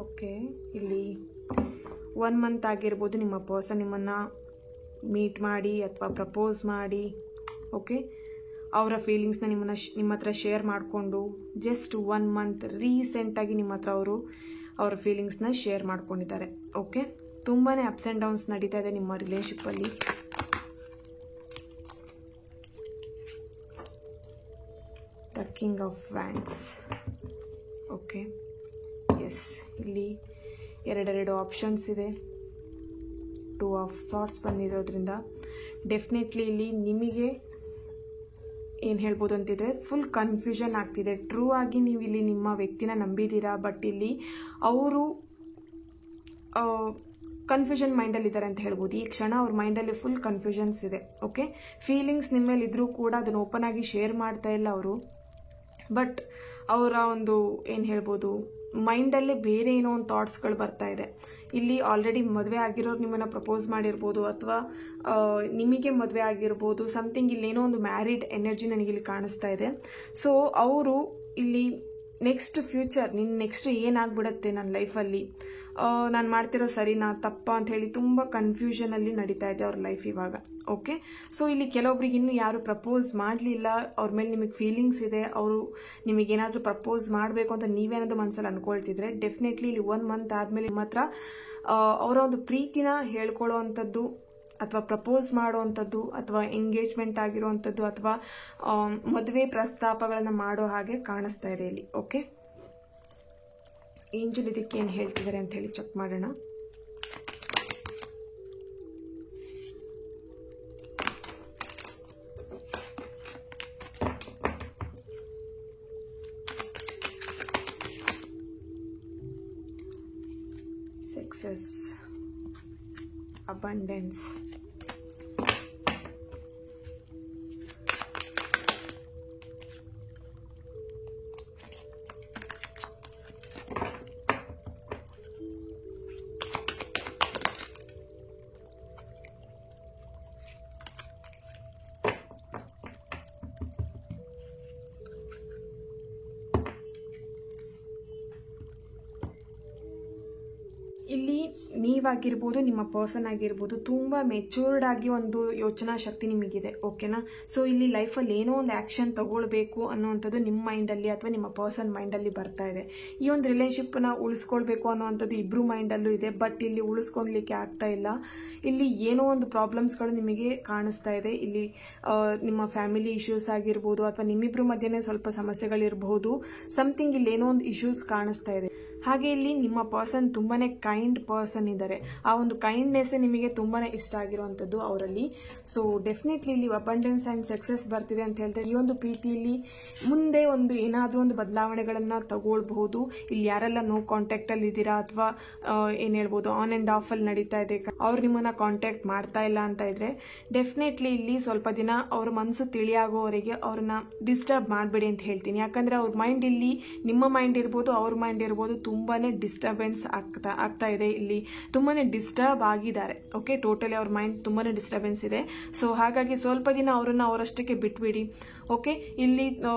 ಓಕೆ, ಇಲ್ಲಿ 1 ಮಂತ್ ಆಗಿರ್ಬೋದು ನಿಮ್ಮ ಪರ್ಸನ್ ನಿಮ್ಮನ್ನು ಮೀಟ್ ಮಾಡಿ ಅಥವಾ ಪ್ರಪೋಸ್ ಮಾಡಿ, ಓಕೆ, ಅವರ ಫೀಲಿಂಗ್ಸ್ನ ನಿಮ್ಮ ಹತ್ರ ಶೇರ್ ಮಾಡಿಕೊಂಡು ಜಸ್ಟ್ 1 ಮಂತ್ ರೀಸೆಂಟಾಗಿ ನಿಮ್ಮ ಹತ್ರ ಅವರ ಫೀಲಿಂಗ್ಸ್ನ ಶೇರ್ ಮಾಡ್ಕೊಂಡಿದ್ದಾರೆ. ಓಕೆ, ತುಂಬಾ ಅಪ್ಸ್ ಆ್ಯಂಡ್ ಡೌನ್ಸ್ ನಡೀತಾ ಇದೆ ನಿಮ್ಮ ರಿಲೇಶನ್ಶಿಪ್ಪಲ್ಲಿ. The king of wands. Okay, yes, ಇಲ್ಲಿ ಎರಡೆರಡು ಆಪ್ಷನ್ಸ್ ಇದೆ. 2 ಆಫ್ ಸಾರ್ಟ್ಸ್ ಬಂದಿರೋದ್ರಿಂದ ಡೆಫಿನೆಟ್ಲಿ ಇಲ್ಲಿ ನಿಮಗೆ ಏನು ಹೇಳ್ಬೋದು ಅಂತಿದ್ರೆ ಫುಲ್ ಕನ್ಫ್ಯೂಷನ್ ಆಗ್ತಿದೆ. ಟ್ರೂ ಆಗಿ ನೀವು ಇಲ್ಲಿ ನಿಮ್ಮ ವ್ಯಕ್ತಿನ ನಂಬಿದ್ದೀರಾ, ಬಟ್ ಇಲ್ಲಿ ಅವರು ಕನ್ಫ್ಯೂಷನ್ ಮೈಂಡಲ್ಲಿದ್ದಾರೆ ಅಂತ ಹೇಳ್ಬೋದು. ಈ ಕ್ಷಣ ಅವ್ರ ಮೈಂಡಲ್ಲಿ ಫುಲ್ ಕನ್ಫ್ಯೂಷನ್ಸ್ ಇದೆ. ಓಕೆ, ಫೀಲಿಂಗ್ಸ್ ನಿಮ್ಮ ಮೇಲೆ ಇದ್ರೂ ಕೂಡ ಅದನ್ನು ಓಪನ್ ಆಗಿ ಶೇರ್ ಮಾಡ್ತಾ ಇಲ್ಲ ಅವರು. ಬಟ್ ಅವರ ಒಂದು ಏನು ಹೇಳ್ಬೋದು ಮೈಂಡಲ್ಲಿ ಬೇರೆ ಏನೋ ಒಂದು ಥಾಟ್ಸ್ಗಳು ಬರ್ತಾ ಇದೆ. ಇಲ್ಲಿ ಆಲ್ರೆಡಿ ಮದುವೆ ಆಗಿರೋರು ನಿಮ್ಮನ್ನು ಪ್ರಪೋಸ್ ಮಾಡಿರ್ಬೋದು, ಅಥವಾ ನಿಮಗೆ ಮದುವೆ ಆಗಿರ್ಬೋದು, ಸಮಥಿಂಗ್ ಇಲ್ಲಿ ಏನೋ ಒಂದು ಮ್ಯಾರಿಡ್ ಎನರ್ಜಿ ನನಗಿಲ್ಲಿ ಕಾಣಿಸ್ತಾ ಇದೆ. ಸೊ ಅವರು ಇಲ್ಲಿ ನೆಕ್ಸ್ಟ್ ಫ್ಯೂಚರ್, ನೆಕ್ಸ್ಟ್ ಏನಾಗ್ಬಿಡುತ್ತೆ ನನ್ನ ಲೈಫಲ್ಲಿ, ನಾನು ಮಾಡ್ತಿರೋ ಸರಿನಾ ತಪ್ಪಾ ಅಂತ ಹೇಳಿ ತುಂಬ ಕನ್ಫ್ಯೂಷನಲ್ಲಿ ನಡೀತಾ ಇದೆ ಅವ್ರ ಲೈಫ್ ಇವಾಗ. ಓಕೆ, ಸೊ ಇಲ್ಲಿ ಕೆಲವೊಬ್ರಿಗೆ ಇನ್ನೂ ಯಾರು ಪ್ರಪೋಸ್ ಮಾಡಲಿಲ್ಲ, ಅವ್ರ ಮೇಲೆ ನಿಮಗೆ ಫೀಲಿಂಗ್ಸ್ ಇದೆ, ಅವರು ನಿಮಗೇನಾದರೂ ಪ್ರಪೋಸ್ ಮಾಡಬೇಕು ಅಂತ ನೀವೇನಾದರೂ ಮನಸ್ಸಲ್ಲಿ ಅನ್ಕೊಳ್ತಿದ್ರೆ ಡೆಫಿನೆಟ್ಲಿ ಇಲ್ಲಿ 1 ಮಂತ್ ಆದಮೇಲೆ ನಿಮ್ಮ ಹತ್ರ ಅವರ ಒಂದು ಪ್ರೀತಿನ ಹೇಳ್ಕೊಳ್ಳೋ ಅಂಥದ್ದು, ಅಥವಾ ಪ್ರಪೋಸ್ ಮಾಡುವಂಥದ್ದು, ಅಥವಾ ಎಂಗೇಜ್ಮೆಂಟ್ ಆಗಿರುವಂಥದ್ದು, ಅಥವಾ ಮದುವೆ ಪ್ರಸ್ತಾಪಗಳನ್ನು ಮಾಡೋ ಹಾಗೆ ಕಾಣಿಸ್ತಾ ಇದೆ ಇಲ್ಲಿ. ಓಕೆ, ಏಂಜಲ್ ಇದಕ್ಕೆ ಏನು ಹೇಳ್ತಿದ್ದಾರೆ ಅಂತ ಹೇಳಿ ಚೆಕ್ ಮಾಡೋಣ. Success, abundance. ಇಲ್ಲಿ ನೀವಾಗಿರ್ಬೋದು, ನಿಮ್ಮ ಪರ್ಸನ್ ಆಗಿರ್ಬೋದು, ತುಂಬ ಮೆಚೂರ್ಡ್ ಆಗಿ ಒಂದು ಯೋಚನಾ ಶಕ್ತಿ ನಿಮಗಿದೆ. ಓಕೆನಾ? ಸೊ ಇಲ್ಲಿ ಲೈಫಲ್ಲಿ ಏನೋ ಒಂದು ಆ್ಯಕ್ಷನ್ ತಗೊಳ್ಬೇಕು ಅನ್ನೋವಂಥದ್ದು ನಿಮ್ಮ ಮೈಂಡಲ್ಲಿ ಅಥವಾ ನಿಮ್ಮ ಪರ್ಸನ್ ಮೈಂಡಲ್ಲಿ ಬರ್ತಾ ಇದೆ. ಈ ಒಂದು ರಿಲೇಶನ್ಶಿಪ್ನ ಉಳಿಸ್ಕೊಳ್ಬೇಕು ಅನ್ನೋವಂಥದ್ದು ಇಬ್ಬರು ಮೈಂಡಲ್ಲೂ ಇದೆ. ಬಟ್ ಇಲ್ಲಿ ಉಳಿಸ್ಕೊಳ್ಲಿಕ್ಕೆ ಆಗ್ತಾ ಇಲ್ಲ. ಇಲ್ಲಿ ಏನೋ ಒಂದು ಪ್ರಾಬ್ಲಮ್ಸ್ಗಳು ನಿಮಗೆ ಕಾಣಿಸ್ತಾ ಇದೆ. ಇಲ್ಲಿ ನಿಮ್ಮ ಫ್ಯಾಮಿಲಿ ಇಶ್ಯೂಸ್ ಆಗಿರ್ಬೋದು ಅಥವಾ ನಿಮ್ಮಿಬ್ಬರ ಮಧ್ಯೆ ಸ್ವಲ್ಪ ಸಮಸ್ಯೆಗಳಿರಬಹುದು. ಸಮಥಿಂಗ್ ಇಲ್ಲಿ ಏನೋ ಒಂದು ಇಶ್ಯೂಸ್ ಕಾಣಿಸ್ತಾ ಇದೆ. ಹಾಗೆ ಇಲ್ಲಿ ನಿಮ್ಮ ಪರ್ಸನ್ ತುಂಬಾನೇ ಕೈಂಡ್ ಪರ್ಸನ್ ಇದ್ದಾರೆ. ಆ ಒಂದು ಕೈಂಡ್ನೆಸ್ ನಿಮಗೆ ತುಂಬಾನೇ ಇಷ್ಟ ಆಗಿರುವಂಥದ್ದು ಅವರಲ್ಲಿ. ಸೊ ಡೆಫಿನೆಟ್ಲಿ ಇಲ್ಲಿ ಅಬಂಡೆನ್ಸ್ ಆ್ಯಂಡ್ ಸಕ್ಸಸ್ ಬರ್ತಿದೆ ಅಂತ ಹೇಳ್ತಾರೆ. ಈ ಒಂದು ಪ್ರೀತಿಯಲ್ಲಿ ಮುಂದೆ ಒಂದು ಏನಾದರೂ ಒಂದು ಬದಲಾವಣೆಗಳನ್ನು ತಗೊಳ್ಬಹುದು. ಇಲ್ಲಿ ಯಾರೆಲ್ಲ ನೋ ಕಾಂಟ್ಯಾಕ್ಟಲ್ಲಿ ಇದ್ದೀರಾ ಅಥವಾ ಏನು ಹೇಳ್ಬೋದು ಆನ್ ಆ್ಯಂಡ್ ಆಫ್ ಅಲ್ಲಿ ನಡೀತಾ ಇದೆ, ಅವ್ರು ನಿಮ್ಮನ್ನ ಕಾಂಟ್ಯಾಕ್ಟ್ ಮಾಡ್ತಾ ಇಲ್ಲ ಅಂತ ಇದ್ರೆ ಡೆಫಿನೆಟ್ಲಿ ಇಲ್ಲಿ ಸ್ವಲ್ಪ ದಿನ ಅವ್ರ ಮನಸ್ಸು ತಿಳಿಯಾಗೋವರೆಗೆ ಅವ್ರನ್ನ ಡಿಸ್ಟರ್ಬ್ ಮಾಡಬೇಡಿ ಅಂತ ಹೇಳ್ತೀನಿ. ಯಾಕಂದ್ರೆ ಅವ್ರ ಮೈಂಡ್ ಇಲ್ಲಿ ನಿಮ್ಮ ಮೈಂಡ್ ಇರ್ಬೋದು, ಅವ್ರ ಮೈಂಡ್ ಇರ್ಬೋದು, ತುಂಬಾನೇ ಡಿಸ್ಟರ್ಬೆನ್ಸ್ ಆಗ್ತಾ ಇದೆ. ಇಲ್ಲಿ ತುಂಬಾನೇ ಡಿಸ್ಟರ್ಬ್ ಆಗಿದ್ದಾರೆ. ಓಕೆ, ಟೋಟಲಿ ಅವ್ರ ಮೈಂಡ್ ತುಂಬಾನೇ ಡಿಸ್ಟರ್ಬೆನ್ಸ್ ಇದೆ. ಸೊ ಹಾಗಾಗಿ ಸ್ವಲ್ಪ ದಿನ ಅವರನ್ನ ಅವರಷ್ಟಕ್ಕೆ ಬಿಟ್ಬಿಡಿ. ಓಕೆ, ಇಲ್ಲಿ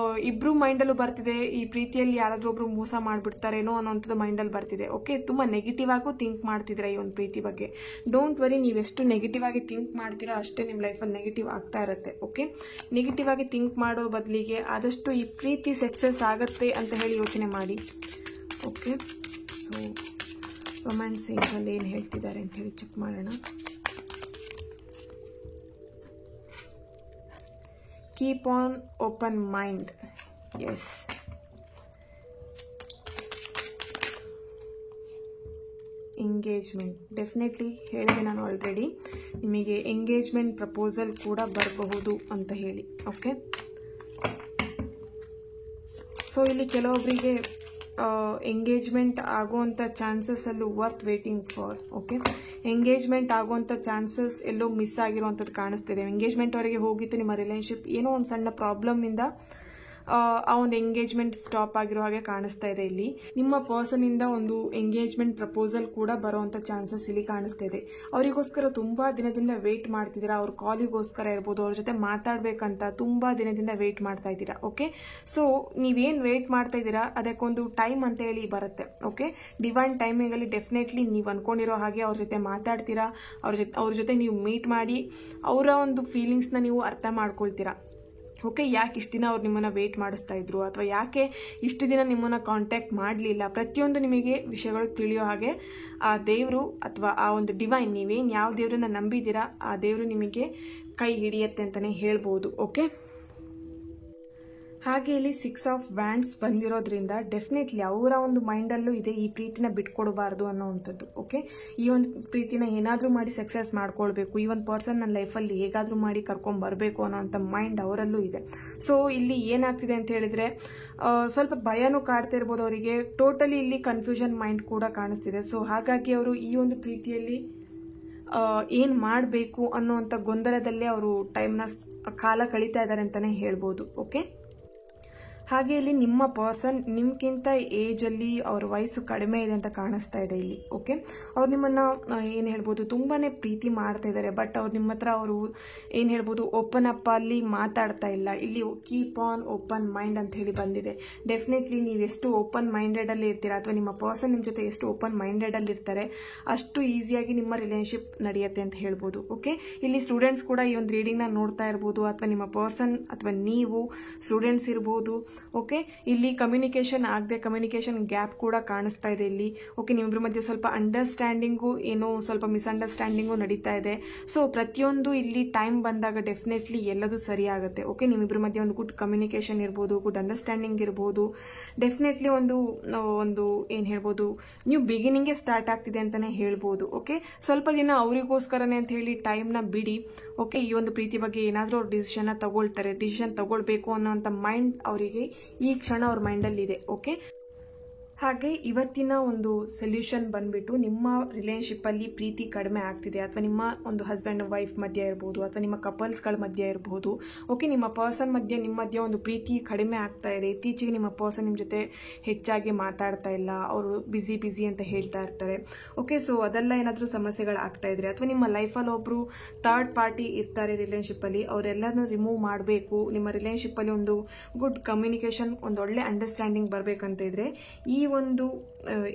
ಇಬ್ರು ಮೈಂಡಲ್ಲೂ ಬರ್ತಿದೆ ಈ ಪ್ರೀತಿಯಲ್ಲಿ ಯಾರಾದ್ರೂ ಒಬ್ರು ಮೋಸ ಮಾಡ್ಬಿಡ್ತಾರೇನೋ ಅನ್ನೋಂಥದ್ದು ಮೈಂಡಲ್ಲಿ ಬರ್ತಿದೆ. ಓಕೆ, ತುಂಬಾ ನೆಗೆಟಿವ್ ಆಗು ಥಿಂಕ್ ಮಾಡ್ತಿದ್ರೆ ಈ ಒಂದು ಪ್ರೀತಿ ಬಗ್ಗೆ. ಡೋಂಟ್ ವರಿ, ನೀವೆಷ್ಟು ನೆಗೆಟಿವ್ ಆಗಿ ಥಿಂಕ್ ಮಾಡ್ತೀರಾ ಅಷ್ಟೇ ನಿಮ್ಮ ಲೈಫಲ್ಲಿ ನೆಗೆಟಿವ್ ಆಗ್ತಾ ಇರುತ್ತೆ. ಓಕೆ, ನೆಗೆಟಿವ್ ಆಗಿ ಥಿಂಕ್ ಮಾಡೋ ಬದಲಿಗೆ ಆದಷ್ಟು ಈ ಪ್ರೀತಿ ಸಕ್ಸಸ್ ಆಗುತ್ತೆ ಅಂತ ಹೇಳಿ ಯೋಚನೆ ಮಾಡಿ. ಓಕೆ, ಸೊ ರೊಮ್ಯಾನ್ಸ್ ಏಂಜಲ್ ಏನು ಹೇಳ್ತಿದ್ದಾರೆ ಅಂತ ಹೇಳಿ ಚೆಕ್ ಮಾಡೋಣ. Keep on open mind. Yes, engagement definitely ಹೇಳಿದೆ ನಾನು ಆಲ್ರೆಡಿ. ನಿಮಗೆ ಎಂಗೇಜ್ಮೆಂಟ್ ಪ್ರಪೋಸಲ್ ಕೂಡ ಬರಬಹುದು ಅಂತ ಹೇಳಿ. ಓಕೆ, ಸೊ ಇಲ್ಲಿ ಕೆಲವೊಬ್ಬರಿಗೆ ಎಂಗೇಜ್ಮೆಂಟ್ ಆಗುವಂಥ ಚಾನ್ಸಸ್ ಅಲ್ಲೂ worth waiting for. Okay, engagement ಆಗುವಂಥ ಚಾನ್ಸಸ್ ಎಲ್ಲೋ ಮಿಸ್ ಆಗಿರುವಂಥದ್ದು ಕಾಣಿಸ್ತಿದೆ. ಎಂಗೇಜ್ಮೆಂಟ್ ವರೆಗೆ ಹೋಗಿತ್ತು ನಿಮ್ಮ ರಿಲೇಶನ್ಶಿಪ್, ಏನೋ ಒಂದು ಸಣ್ಣ ಪ್ರಾಬ್ಲಮ್ ಇಂದ ಆ ಒಂದು ಎಂಗೇಜ್ಮೆಂಟ್ ಸ್ಟಾಪ್ ಆಗಿರೋ ಹಾಗೆ ಕಾಣಿಸ್ತಾ ಇದೆ. ಇಲ್ಲಿ ನಿಮ್ಮ ಪರ್ಸನ್ ಇಂದ ಒಂದು ಎಂಗೇಜ್ಮೆಂಟ್ ಪ್ರಪೋಸಲ್ ಕೂಡ ಬರುವಂತ ಚಾನ್ಸಸ್ ಇಲ್ಲಿ ಕಾಣಿಸ್ತಾ ಇದೆ. ಅವರಿಗೋಸ್ಕರ ತುಂಬಾ ದಿನದಿಂದ ವೇಟ್ ಮಾಡ್ತಿದ್ದೀರಾ. ಅವ್ರ ಕಾಲಿಗೋಸ್ಕರ ಇರ್ಬೋದು, ಅವ್ರ ಜೊತೆ ಮಾತಾಡ್ಬೇಕಂತ ತುಂಬಾ ದಿನದಿಂದ ವೇಟ್ ಮಾಡ್ತಾ ಇದ್ದೀರಾ. ಓಕೆ, ಸೊ ನೀವೇನ್ ವೇಟ್ ಮಾಡ್ತಾ ಇದ್ದೀರಾ ಅದಕ್ಕೊಂದು ಟೈಮ್ ಅಂತ ಹೇಳಿ ಬರುತ್ತೆ. ಓಕೆ, ಡಿವೈನ್ ಟೈಮಿಂಗ್ ಅಲ್ಲಿ ಡೆಫಿನೆಟ್ಲಿ ನೀವು ಅನ್ಕೊಂಡಿರೋ ಹಾಗೆ ಅವ್ರ ಜೊತೆ ಮಾತಾಡ್ತೀರಾ. ಅವ್ರ ಜೊತೆ ನೀವು ಮೀಟ್ ಮಾಡಿ ಅವರ ಒಂದು ಫೀಲಿಂಗ್ಸ್ ನ ನೀವು ಅರ್ಥ ಮಾಡ್ಕೊಳ್ತೀರಾ. ಓಕೆ, ಯಾಕೆ ಇಷ್ಟು ದಿನ ಅವ್ರು ನಿಮ್ಮನ್ನ ವೇಟ್ ಮಾಡಿಸ್ತಾ ಇದ್ರು ಅಥವಾ ಯಾಕೆ ಇಷ್ಟು ದಿನ ನಿಮ್ಮನ್ನ ಕಾಂಟ್ಯಾಕ್ಟ್ ಮಾಡಲಿಲ್ಲ, ಪ್ರತಿಯೊಂದು ನಿಮಗೆ ವಿಷಯಗಳು ತಿಳಿಯೋ ಹಾಗೆ ಆ ದೇವರು ಅಥವಾ ಆ ಒಂದು ಡಿವೈನ್, ನೀವೇನು ಯಾವ ದೇವರನ್ನ ನಂಬಿದ್ದೀರಾ ಆ ದೇವರು ನಿಮಗೆ ಕೈ ಹಿಡಿಯತ್ತೆ ಅಂತಾನೆ ಹೇಳ್ಬೋದು. ಓಕೆ, ಹಾಗೆ ಇಲ್ಲಿ 6 ಆಫ್ ವ್ಯಾಂಡ್ಸ್ ಬಂದಿರೋದ್ರಿಂದ ಡೆಫಿನೆಟ್ಲಿ ಅವರ ಒಂದು ಮೈಂಡಲ್ಲೂ ಇದೆ ಈ ಪ್ರೀತಿನ ಬಿಟ್ಕೊಡಬಾರ್ದು ಅನ್ನೋವಂಥದ್ದು. ಓಕೆ, ಈ ಒಂದು ಪ್ರೀತಿನ ಏನಾದರೂ ಮಾಡಿ ಸಕ್ಸಸ್ ಮಾಡ್ಕೊಳ್ಬೇಕು, ಈ ಒಂದು ಪರ್ಸನ್ ನನ್ನ ಲೈಫಲ್ಲಿ ಹೇಗಾದರೂ ಮಾಡಿ ಕರ್ಕೊಂಡ್ ಬರಬೇಕು ಅನ್ನೋಂಥ ಮೈಂಡ್ ಅವರಲ್ಲೂ ಇದೆ. ಸೊ ಇಲ್ಲಿ ಏನಾಗ್ತಿದೆ ಅಂತ ಹೇಳಿದ್ರೆ ಸ್ವಲ್ಪ ಭಯನೂ ಕಾಡ್ತಾ ಇರ್ಬೋದು ಅವರಿಗೆ. ಟೋಟಲಿ ಇಲ್ಲಿ ಕನ್ಫ್ಯೂಷನ್ ಮೈಂಡ್ ಕೂಡ ಕಾಣಿಸ್ತಿದೆ. ಸೊ ಹಾಗಾಗಿ ಅವರು ಈ ಒಂದು ಪ್ರೀತಿಯಲ್ಲಿ ಏನ್ ಮಾಡಬೇಕು ಅನ್ನೋಂಥ ಗೊಂದಲದಲ್ಲೇ ಅವರು ಟೈಮ್ನ ಕಾಲ ಕಳೀತಾ ಇದ್ದಾರೆ ಅಂತಾನೆ ಹೇಳ್ಬೋದು. ಓಕೆ, ಹಾಗೆ ಇಲ್ಲಿ ನಿಮ್ಮ ಪರ್ಸನ್ ನಿಮ್ಗಿಂತ ಏಜ್ ಅಲ್ಲಿ ಅವ್ರ ವಯಸ್ಸು ಕಡಿಮೆ ಇದೆ ಅಂತ ಕಾಣಿಸ್ತಾ ಇದೆ ಇಲ್ಲಿ. ಓಕೆ, ಅವ್ರು ನಿಮ್ಮನ್ನ ಏನ್ ಹೇಳ್ಬೋದು ತುಂಬಾನೇ ಪ್ರೀತಿ ಮಾಡ್ತಾ ಇದ್ದಾರೆ. ಬಟ್ ಅವ್ರು ನಿಮ್ಮ ಹತ್ರ ಅವರು ಏನ್ ಹೇಳ್ಬೋದು ಓಪನ್ ಅಪ್ ಅಲ್ಲಿ ಮಾತಾಡ್ತಾ ಇಲ್ಲ. ಇಲ್ಲಿ ಕೀಪ್ ಆನ್ ಓಪನ್ ಮೈಂಡ್ ಅಂತ ಹೇಳಿ ಬಂದಿದೆ. ಡೆಫಿನೆಟ್ಲಿ ನೀವು ಎಷ್ಟು ಓಪನ್ ಮೈಂಡೆಡ್ ಅಲ್ಲಿ ಇರ್ತೀರಾ ಅಥವಾ ನಿಮ್ಮ ಪರ್ಸನ್ ನಿಮ್ ಜೊತೆ ಎಷ್ಟು ಓಪನ್ ಮೈಂಡೆಡ್ ಅಲ್ಲಿ ಇರ್ತಾರೆ ಅಷ್ಟು ಈಸಿಯಾಗಿ ನಿಮ್ಮ ರಿಲೇಶನ್ಶಿಪ್ ನಡೆಯುತ್ತೆ ಅಂತ ಹೇಳ್ಬೋದು. ಓಕೆ, ಇಲ್ಲಿ ಸ್ಟೂಡೆಂಟ್ಸ್ ಕೂಡ ಈ ಒಂದು ರೀಡಿಂಗ್ ನ ನೋಡ್ತಾ ಇರ್ಬೋದು ಅಥವಾ ನಿಮ್ಮ ಪರ್ಸನ್ ಅಥವಾ ನೀವು ಸ್ಟೂಡೆಂಟ್ಸ್ ಇರ್ಬೋದು. ಓಕೆ, ಇಲ್ಲಿ ಕಮ್ಯುನಿಕೇಶನ್ ಆಗದೆ ಕಮ್ಯುನಿಕೇಶನ್ ಗ್ಯಾಪ್ ಕೂಡ ಕಾಣಿಸ್ತಾ ಇದೆ ಇಲ್ಲಿ. ಓಕೆ, ನಿಮ್ಮಿಬ್ಬರ ಮಧ್ಯೆ ಸ್ವಲ್ಪ ಅಂಡರ್ಸ್ಟ್ಯಾಂಡಿಂಗು ಏನೋ ಸ್ವಲ್ಪ ಮಿಸ್ಅಂಡರ್ಸ್ಟ್ಯಾಂಡಿಂಗು ನಡೀತಾ ಇದೆ. ಸೊ ಪ್ರತಿಯೊಂದು ಇಲ್ಲಿ ಟೈಮ್ ಬಂದಾಗ ಡೆಫಿನೆಟ್ಲಿ ಎಲ್ಲದೂ ಸರಿ ಆಗುತ್ತೆ. ಓಕೆ, ನಿಮ್ಮಿಬ್ಬರ ಮಧ್ಯೆ ಒಂದು ಗುಡ್ ಕಮ್ಯುನಿಕೇಶನ್ ಇರ್ಬೋದು, ಗುಡ್ ಅಂಡರ್ಸ್ಟ್ಯಾಂಡಿಂಗ್ ಇರ್ಬೋದು. ಡೆಫಿನೆಟ್ಲಿ ಒಂದು ಏನ್ ಹೇಳ್ಬೋದು ನ್ಯೂ ಬಿಗಿನಿಂಗ್ ಸ್ಟಾರ್ಟ್ ಆಗ್ತಿದೆ ಅಂತಾನೆ ಹೇಳ್ಬೋದು. ಓಕೆ, ಸ್ವಲ್ಪ ದಿನ ಅವರಿಗೋಸ್ಕರನೇ ಅಂತ ಹೇಳಿ ಟೈಮ್ ನ ಬಿಡಿ. ಓಕೆ, ಈ ಒಂದು ಪ್ರೀತಿ ಬಗ್ಗೆ ಏನಾದ್ರೂ ಅವ್ರು ಡಿಸಿಷನ್ ತಗೊಳ್ತಾರೆ, ಡಿಸಿಷನ್ ತಗೊಳ್ಬೇಕು ಅನ್ನೋಂಥ ಮೈಂಡ್ ಅವರಿಗೆ ಈ ಕ್ಷಣ ಅವ್ರ ಮೈಂಡಲ್ಲಿ ಇದೆ. ಓಕೆ, ಹಾಗೆ ಇವತ್ತಿನ ಒಂದು ಸೊಲ್ಯೂಷನ್ ಬಂದ್ಬಿಟ್ಟು ನಿಮ್ಮ ರಿಲೇಶನ್ಶಿಪ್ಪಲ್ಲಿ ಪ್ರೀತಿ ಕಡಿಮೆ ಆಗ್ತಿದೆ ಅಥವಾ ನಿಮ್ಮ ಒಂದು ಹಸ್ಬೆಂಡ್ ವೈಫ್ ಮಧ್ಯೆ ಇರ್ಬೋದು ಅಥವಾ ನಿಮ್ಮ ಕಪಲ್ಸ್ಗಳ ಮಧ್ಯೆ ಇರ್ಬೋದು. ಓಕೆ, ನಿಮ್ಮ ಪರ್ಸನ್ ನಿಮ್ಮ ಮಧ್ಯೆ ಒಂದು ಪ್ರೀತಿ ಕಡಿಮೆ ಆಗ್ತಾ ಇದೆ. ಇತ್ತೀಚೆಗೆ ನಿಮ್ಮ ಪರ್ಸನ್ ನಿಮ್ಮ ಜೊತೆ ಹೆಚ್ಚಾಗಿ ಮಾತಾಡ್ತಾ ಇಲ್ಲ, ಅವರು ಬಿಸಿ ಅಂತ ಹೇಳ್ತಾ ಇರ್ತಾರೆ. ಓಕೆ, ಸೊ ಅದೆಲ್ಲ ಏನಾದರೂ ಸಮಸ್ಯೆಗಳಾಗ್ತಾ ಇದ್ರೆ ಅಥವಾ ನಿಮ್ಮ ಲೈಫಲ್ಲಿ ಒಬ್ರು ಥರ್ಡ್ ಪಾರ್ಟಿ ಇರ್ತಾರೆ ರಿಲೇಶನ್ಶಿಪ್ಪಲ್ಲಿ, ಅವರೆಲ್ಲರನ್ನು ರಿಮೂವ್ ಮಾಡಬೇಕು. ನಿಮ್ಮ ರಿಲೇಶನ್ಶಿಪ್ಪಲ್ಲಿ ಒಂದು ಗುಡ್ ಕಮ್ಯುನಿಕೇಶನ್, ಒಂದು ಒಳ್ಳೆ ಅಂಡರ್ಸ್ಟ್ಯಾಂಡಿಂಗ್ ಬರಬೇಕಂತ ಇದ್ರೆ ಈ ಒಂದು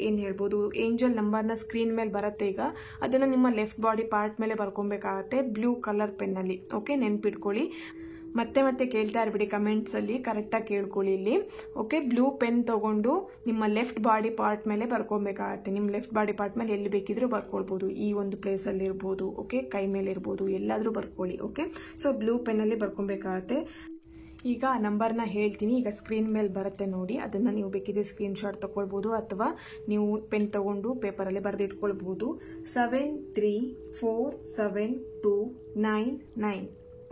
ಏನ್ ಹೇಳ್ಬೋದು ಏಂಜಲ್ ನಂಬರ್ನ ಸ್ಕ್ರೀನ್ ಮೇಲೆ ಬರುತ್ತೆ. ಈಗ ಅದನ್ನ ನಿಮ್ಮ ಲೆಫ್ಟ್ ಬಾಡಿ ಪಾರ್ಟ್ ಮೇಲೆ ಬರ್ಕೊಬೇಕಾಗತ್ತೆ ಬ್ಲೂ ಕಲರ್ ಪೆನ್ನಲ್ಲಿ. ಓಕೆ, ನೆನ್ಪಿಟ್ಕೊಳ್ಳಿ. ಮತ್ತೆ ಕೇಳ್ತಾ ಇರ್ಬಿಡಿ ಕಮೆಂಟ್ಸ್ ಅಲ್ಲಿ, ಕರೆಕ್ಟಾಗಿ ಕೇಳ್ಕೊಳ್ಳಿ ಇಲ್ಲಿ. ಓಕೆ, ಬ್ಲೂ ಪೆನ್ ತಗೊಂಡು ನಿಮ್ಮ ಲೆಫ್ಟ್ ಬಾಡಿ ಪಾರ್ಟ್ ಮೇಲೆ ಬರ್ಕೊಬೇಕಾಗತ್ತೆ. ನಿಮ್ಮ ಲೆಫ್ಟ್ ಬಾಡಿ ಪಾರ್ಟ್ ಮೇಲೆ ಎಲ್ಲಿ ಬೇಕಿದ್ರೂ ಬರ್ಕೊಳ್ಬಹುದು. ಈ ಒಂದು ಪ್ಲೇಸ್ ಅಲ್ಲಿ ಇರ್ಬೋದು, ಓಕೆ, ಕೈ ಮೇಲೆ ಇರ್ಬೋದು, ಎಲ್ಲಾದ್ರೂ ಬರ್ಕೊಳ್ಳಿ. ಓಕೆ, ಸೊ ಬ್ಲೂ ಪೆನ್ ಅಲ್ಲಿ ಬರ್ಕೊಬೇಕಾಗತ್ತೆ. ಈಗ ಆ ನಂಬರ್ನ ಹೇಳ್ತೀನಿ, ಈಗ ಸ್ಕ್ರೀನ್ ಮೇಲೆ ಬರುತ್ತೆ ನೋಡಿ. ಅದನ್ನ ನೀವು ಬೇಕಿದ್ರೆ ಸ್ಕ್ರೀನ್ ಶಾಟ್ ತಗೊಳ್ಬಹುದು ಅಥವಾ ನೀವು ಪೆನ್ ತಗೊಂಡು ಪೇಪರಲ್ಲಿ ಬರೆದಿಟ್ಕೊಳ್ಬಹುದು. 73472999.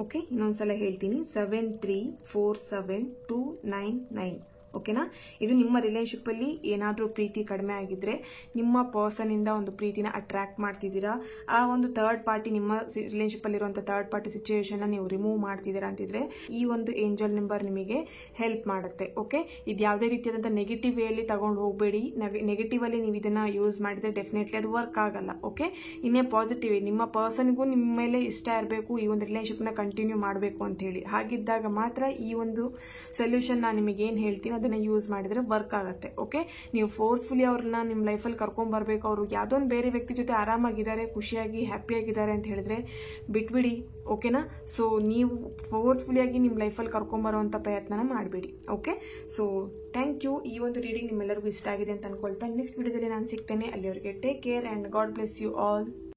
ಓಕೆ, ಇನ್ನೊಂದ್ಸಲ ಹೇಳ್ತೀನಿ, 73472999. ಓಕೆನಾ? ಇದು ನಿಮ್ಮ ರಿಲೇಶನ್ಶಿಪ್ ಅಲ್ಲಿ ಏನಾದ್ರೂ ಪ್ರೀತಿ ಕಡಿಮೆ ಆಗಿದ್ರೆ, ನಿಮ್ಮ ಪರ್ಸನ್ ಇಂದ ಒಂದು ಪ್ರೀತಿನ ಅಟ್ರಾಕ್ಟ್ ಮಾಡ್ತಿದ್ದೀರಾ, ಆ ಒಂದು ಥರ್ಡ್ ಪಾರ್ಟಿ ನಿಮ್ಮ ರಿಲೇಶನ್ಶಿಪ್ ಅಲ್ಲಿ ಇರುವಂತಹ ಥರ್ಡ್ ಪಾರ್ಟಿ ಸಿಚುಯೇಷನ್ ನೀವು ರಿಮೂವ್ ಮಾಡ್ತಿದ್ದೀರಾ ಅಂತಿದ್ರೆ ಈ ಒಂದು ಏಂಜಲ್ ನಂಬರ್ ನಿಮಗೆ ಹೆಲ್ಪ್ ಮಾಡುತ್ತೆ. ಓಕೆ, ಇದು ಯಾವುದೇ ರೀತಿಯಾದಂತಹ ನೆಗೆಟಿವ್ ವೇಯಲ್ಲಿ ತಗೊಂಡು ಹೋಗಬೇಡಿ. ನೆಗೆಟಿವ್ ಅಲ್ಲಿ ನೀವು ಇದನ್ನ ಯೂಸ್ ಮಾಡಿದ್ರೆ ಡೆಫಿನೆಟ್ಲಿ ಅದು ವರ್ಕ್ ಆಗಲ್ಲ. ಓಕೆ, ಇನ್ನೇ ಪಾಸಿಟಿವ್, ನಿಮ್ಮ ಪರ್ಸನ್ಗೂ ನಿಮ್ಮ ಮೇಲೆ ಇಷ್ಟ ಇರಬೇಕು, ಈ ಒಂದು ರಿಲೇಶನ್ಶಿಪ್ ನ ಕಂಟಿನ್ಯೂ ಮಾಡಬೇಕು ಅಂತ ಹೇಳಿ. ಹಾಗಿದ್ದಾಗ ಮಾತ್ರ ಈ ಒಂದು ಸೊಲ್ಯೂಷನ್ ನಾನು ನಿಮಗೆ ಏನ್ ಹೇಳ್ತೀನಿ ಅದನ್ನ ಯೂಸ್ ಮಾಡಿದ್ರೆ ವರ್ಕ್ ಆಗುತ್ತೆ. ಓಕೆ, ನೀವು ಫೋರ್ಸ್ಫುಲಿ ಅವ್ರನ್ನ ನಿಮ್ಮ ಲೈಫಲ್ಲಿ ಕರ್ಕೊಂಡ್ ಬರ್ಬೇಕು, ಅವರು ಯಾವುದೋ ಒಂದು ಬೇರೆ ವ್ಯಕ್ತಿ ಜೊತೆ ಆರಾಮಾಗಿದ್ದಾರೆ, ಖುಷಿಯಾಗಿ ಹ್ಯಾಪಿಯಾಗಿದ್ದಾರೆ ಅಂತ ಹೇಳಿದ್ರೆ ಬಿಟ್ಬಿಡಿ. ಓಕೆನಾ? ಸೊ ನೀವು ಫೋರ್ಸ್ಫುಲಿ ಆಗಿ ನಿಮ್ಮ ಲೈಫಲ್ಲಿ ಕರ್ಕೊಂಡ್ಬರುವಂತ ಪ್ರಯತ್ನ ಮಾಡಬೇಡಿ. Okay, so thank you. ಈ ಒಂದು ರೀಡಿಂಗ್ ನಿಮ್ಮೆಲ್ಲರಿಗೂ ಇಷ್ಟ ಆಗಿದೆ ಅಂತ ಅನ್ಕೊಳ್ತಾ ನೆಕ್ಸ್ಟ್ ವಿಡಿಯೋದಲ್ಲಿ ನಾನು ಸಿಗ್ತೇನೆ. ಅಲ್ಲಿವರೆಗೆ take care and God bless you all.